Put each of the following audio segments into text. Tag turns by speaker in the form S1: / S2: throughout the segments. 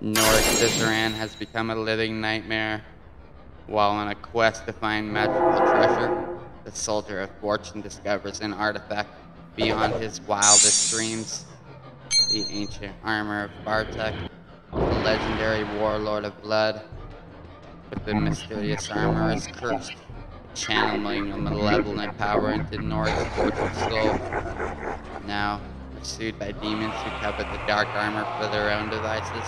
S1: Norik Cizeran has become a living nightmare. While on a quest to find magical treasure, the Soldier of Fortune discovers an artifact beyond his wildest dreams. The ancient armor of Bartek, the legendary warlord of blood. But the mysterious armor is cursed, channeling a malevolent power into Norik's tortured soul. Now, pursued by demons who covet the dark armor for their own devices,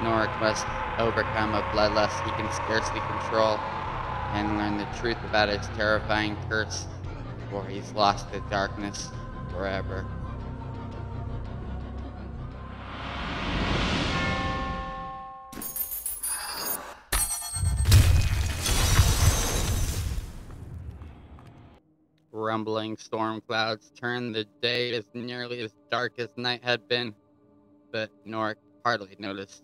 S1: Norik must overcome a bloodlust he can scarcely control and learn the truth about his terrifying curse before he's lost to darkness forever. Rumbling storm clouds turned the day as nearly as dark as night had been, but Norik hardly noticed.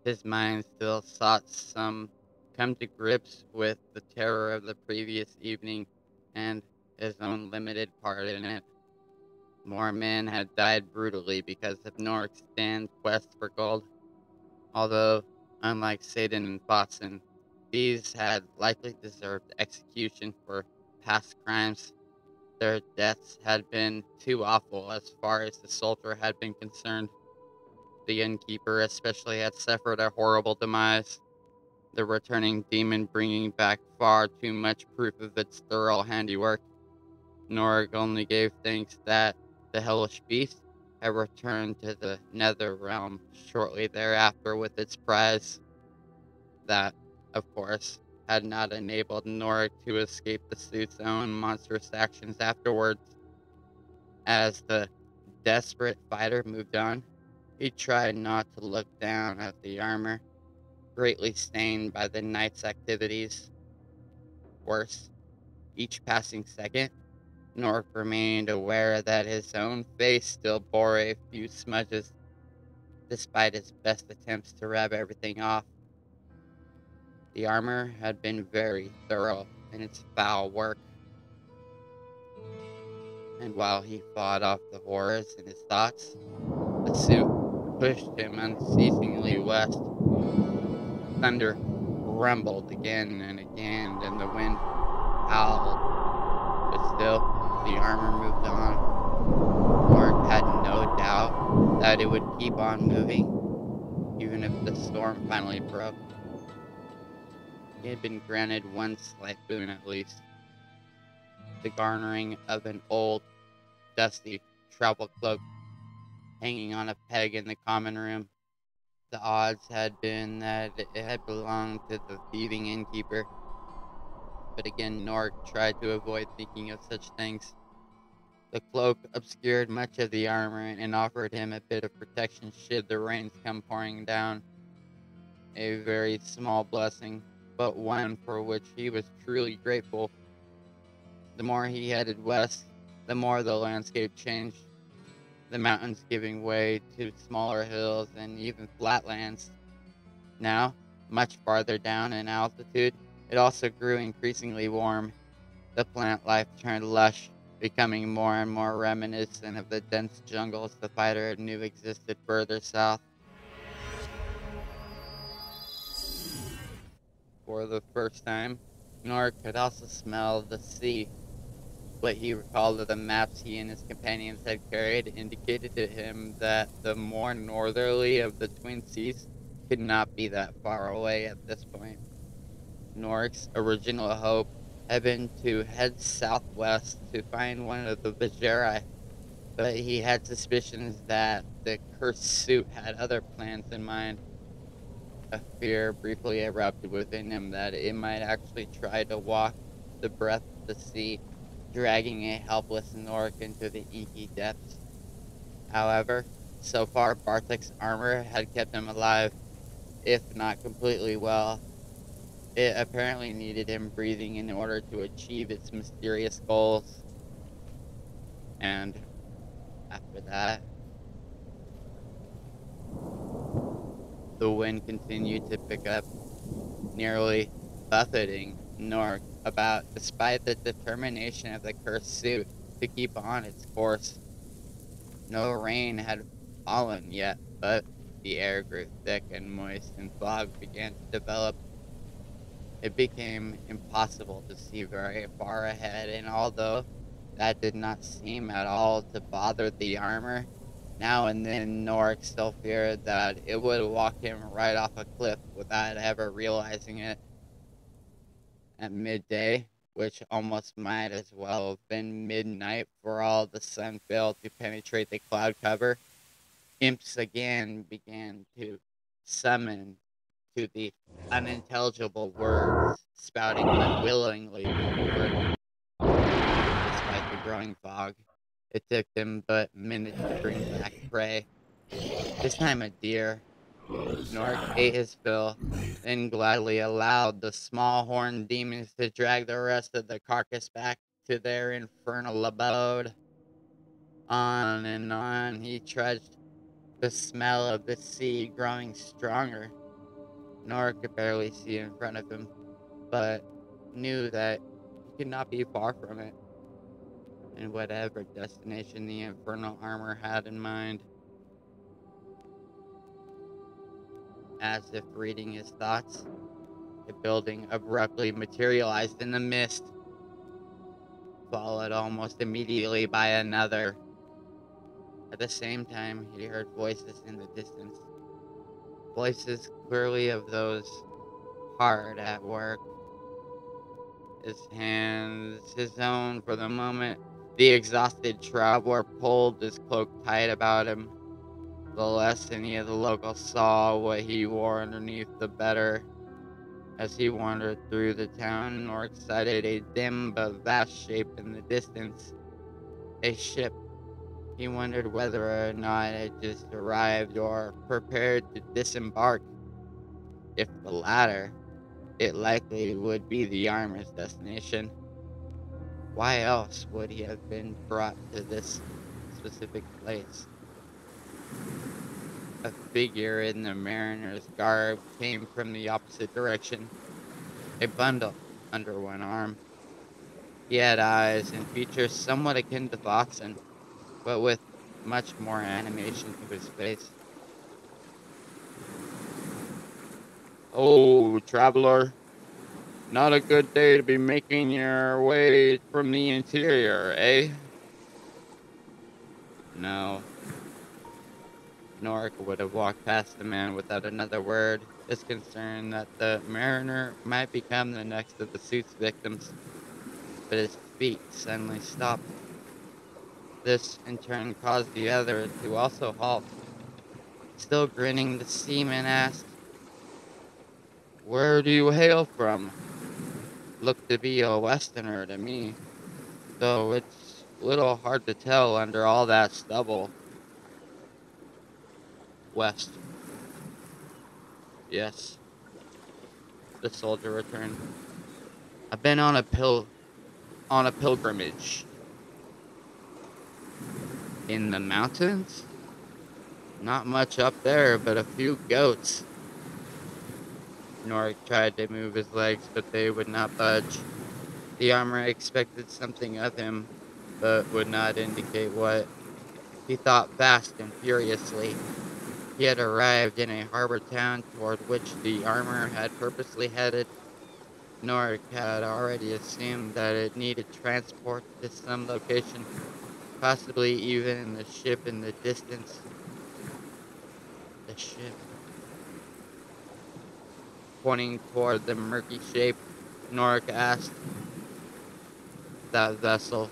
S1: His mind still sought some come to grips with the terror of the previous evening and his own limited part in it. More men had died brutally because of Norik's stand quest for gold, although, unlike Satan and Botson, these had likely deserved execution for past crimes. Their deaths had been too awful as far as the soldier had been concerned. The innkeeper especially had suffered a horrible demise, the returning demon bringing back far too much proof of its thorough handiwork. Norik only gave thanks that the hellish beast had returned to the nether realm shortly thereafter with its prize. That, of course, had not enabled Norik to escape the suit's own monstrous actions afterwards. As the desperate fighter moved on, he tried not to look down at the armor, greatly stained by the night's activities. Worse, each passing second, Norik remained aware that his own face still bore a few smudges, despite his best attempts to rub everything off. The armor had been very thorough in its foul work, and while he fought off the horrors in his thoughts, the suit pushed him unceasingly west. Thunder rumbled again and again, and the wind howled, but still, the armor moved on. Norik had no doubt that it would keep on moving, even if the storm finally broke. He had been granted one slight boon at least: the garnering of an old, dusty travel cloak hanging on a peg in the common room. The odds had been that it had belonged to the thieving innkeeper, but again Norik tried to avoid thinking of such things. The cloak obscured much of the armor and offered him a bit of protection should the rains come pouring down. A very small blessing, but one for which he was truly grateful. The more he headed west, the more the landscape changed, the mountains giving way to smaller hills and even flatlands. Now, much farther down in altitude, it also grew increasingly warm. The plant life turned lush, becoming more and more reminiscent of the dense jungles the fighter knew existed further south. For the first time, Norik could also smell the sea. What he recalled of the maps he and his companions had carried indicated to him that the more northerly of the Twin Seas could not be that far away at this point. Norik's original hope had been to head southwest to find one of the Vajeri, but he had suspicions that the cursed suit had other plans in mind. A fear briefly erupted within him that it might actually try to walk the breadth of the sea, dragging a helpless Norik into the inky depths. However, so far Bartek's armor had kept him alive, if not completely well. It apparently needed him breathing in order to achieve its mysterious goals. And after that, the wind continued to pick up, nearly buffeting Norik about, despite the determination of the cursed suit to keep on its course. No rain had fallen yet, but The air grew thick and moist, and fog began to develop. It became impossible to see very far ahead, and although that did not seem at all to bother the armor, now and then Norik still feared that it would walk him right off a cliff without ever realizing it. At midday, which almost might as well have been midnight for all the sun failed to penetrate the cloud cover, imps again began to summon to the unintelligible words, spouting unwillingly before, despite the growing fog. It took them but minutes to bring back prey. This time a deer. Nork ate his fill, then gladly allowed the small horned demons to drag the rest of the carcass back to their infernal abode. On and on he trudged, the smell of the sea growing stronger. Nor could barely see in front of him, but knew that he could not be far from it, and whatever destination the infernal armor had in mind. As if reading his thoughts, a building abruptly materialized in the mist, followed almost immediately by another. At the same time, he heard voices in the distance, voices clearly of those hard at work. His hands, his own for the moment, the exhausted traveler pulled his cloak tight about him. The less any of the locals saw what he wore underneath, the better. As he wandered through the town, Nork sighted a dim but vast shape in the distance. A ship. He wondered whether or not it had just arrived or prepared to disembark. If the latter, it likely would be the armor's destination. Why else would he have been brought to this specific place? A figure in the mariner's garb came from the opposite direction, a bundle under one arm. He had eyes and features somewhat akin to Foxen, but with much more animation to his face. "Oh, traveler, not a good day to be making your way from the interior, eh?" No. Norik would have walked past the man without another word, his concern that the mariner might become the next of the suit's victims. But his feet suddenly stopped. This, in turn, caused the other to also halt. Still grinning, the seaman asked, "Where do you hail from?" "Look to be a Westerner to me, though it's a little hard to tell under all that stubble." "West." "Yes," the soldier returned. "I've been on a pilgrimage." "In the mountains?" "Not much up there, but a few goats." Norik tried to move his legs, but they would not budge. The armor expected something of him, but would not indicate what. He thought fast and furiously. He had arrived in a harbor town toward which the armor had purposely headed. Norik had already assumed that it needed transport to some location, possibly even in the ship in the distance. The ship. Pointing toward the murky shape, Norik asked, "That vessel,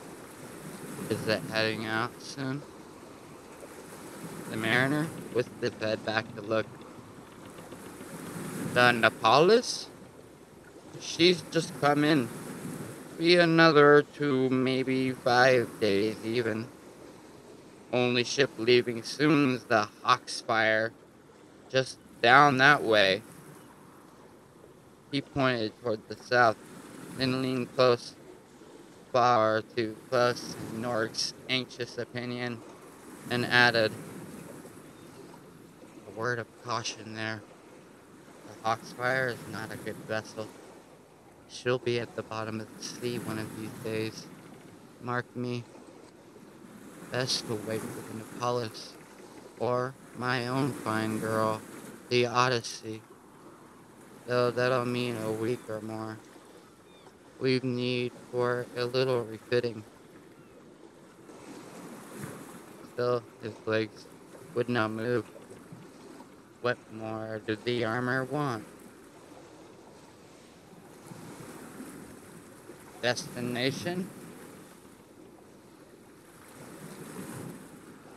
S1: is it heading out soon?" The mariner whisked his head back to look. "The Nepalis? She's just come in. Be another 2, maybe 5 days even. Only ship leaving soon's the Hawksfire, just down that way." He pointed toward the south, then leaned close, far too close in Norik's anxious opinion, and added, "A word of caution there. The Hawksfire is not a good vessel. She'll be at the bottom of the sea one of these days. Mark me. Best to wait for the Nepalis, or My own fine girl, the Odyssey, though that'll mean a week or more. We need for a little refitting. Still, his legs would not move. What more did the armor want? Destination?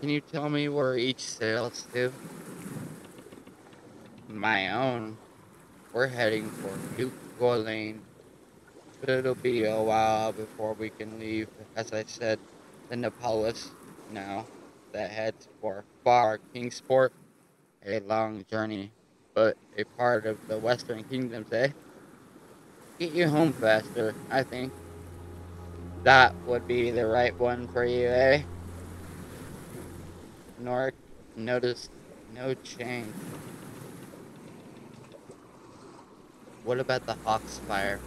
S1: Can you tell me where each sails to? My own. We're heading for Lane, but it'll be a while before we can leave. As I said, the Nepalis now that heads for Far Kingsport, a long journey, but a part of the Western Kingdoms, eh? Get you home faster, I think. That would be the right one for you, eh? Norik noticed no change. What about the Hawk's fire?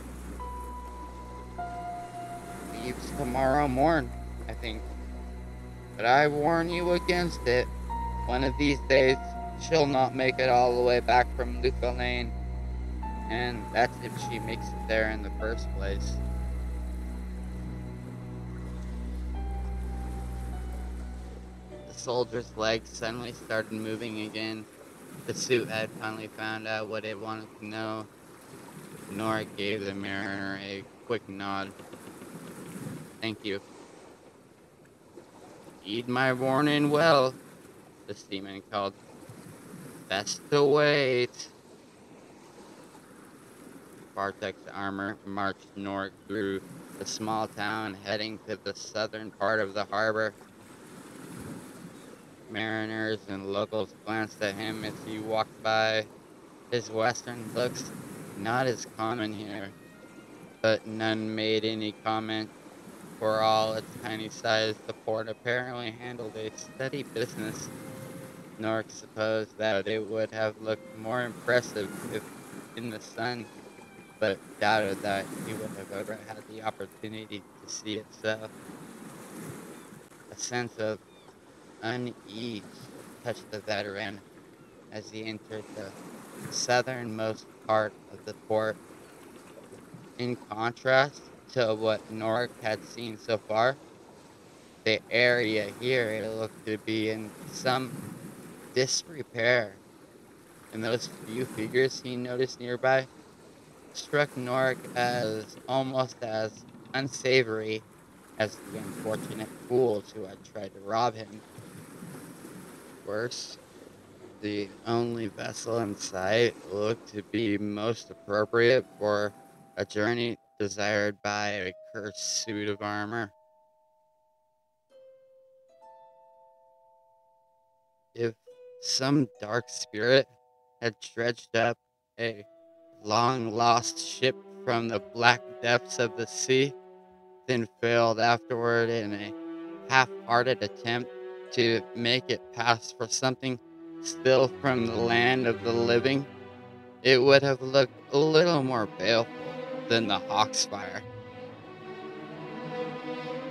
S1: Leaves tomorrow morn, I think. But I warn you against it. One of these days, she'll not make it all the way back from Luca Lane. And that's if she makes it there in the first place. The soldier's legs suddenly started moving again. The suit had finally found out what it wanted to know. Nora gave the mariner a quick nod. Thank you. Heed my warning well, the seaman called. Best to wait. Bartek's armor marched north through the small town, heading to the southern part of the harbor. Mariners and locals glanced at him as he walked by. His western looks not as common here, but none made any comment. For all its tiny size, the port apparently handled a steady business. Nork supposed that it would have looked more impressive if in the sun, but doubted that he would have ever had the opportunity to see it so. A sense of unease touched the veteran as he entered the southernmost part of the port. In contrast to what Nork had seen so far, the area here it looked to be in some disrepair, and those few figures he noticed nearby struck Nork as almost as unsavory as the unfortunate fools who had tried to rob him. Worse, the only vessel in sight looked to be most appropriate for a journey desired by a cursed suit of armor. If some dark spirit had dredged up a long lost ship from the black depths of the sea, then failed afterward in a half hearted attempt to make it pass for something still from the land of the living, it would have looked a little more baleful than the Hawk's fire.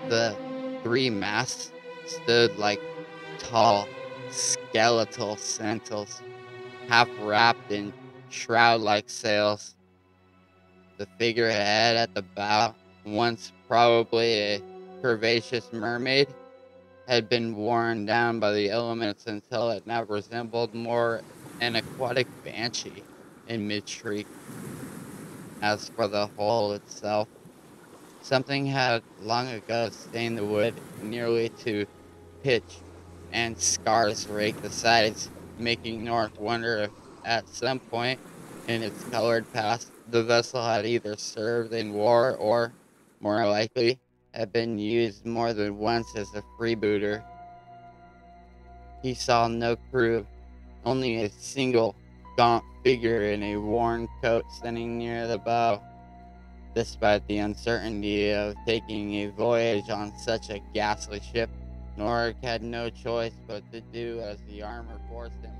S1: The three masts stood like tall, skeletal sentinels, half wrapped in shroud like sails. The figurehead at the bow, once probably a curvaceous mermaid, had been worn down by the elements until it now resembled more an aquatic banshee in mid shriek. As for the hull itself, something had long ago stained the wood nearly to pitch, and scars raked the sides, making North wonder if at some point in its colored past the vessel had either served in war or, more likely, had been used more than once as a freebooter. He saw no crew, only a single gaunt figure in a worn coat standing near the bow. Despite the uncertainty of taking a voyage on such a ghastly ship, Norik had no choice but to do as the armor forced him.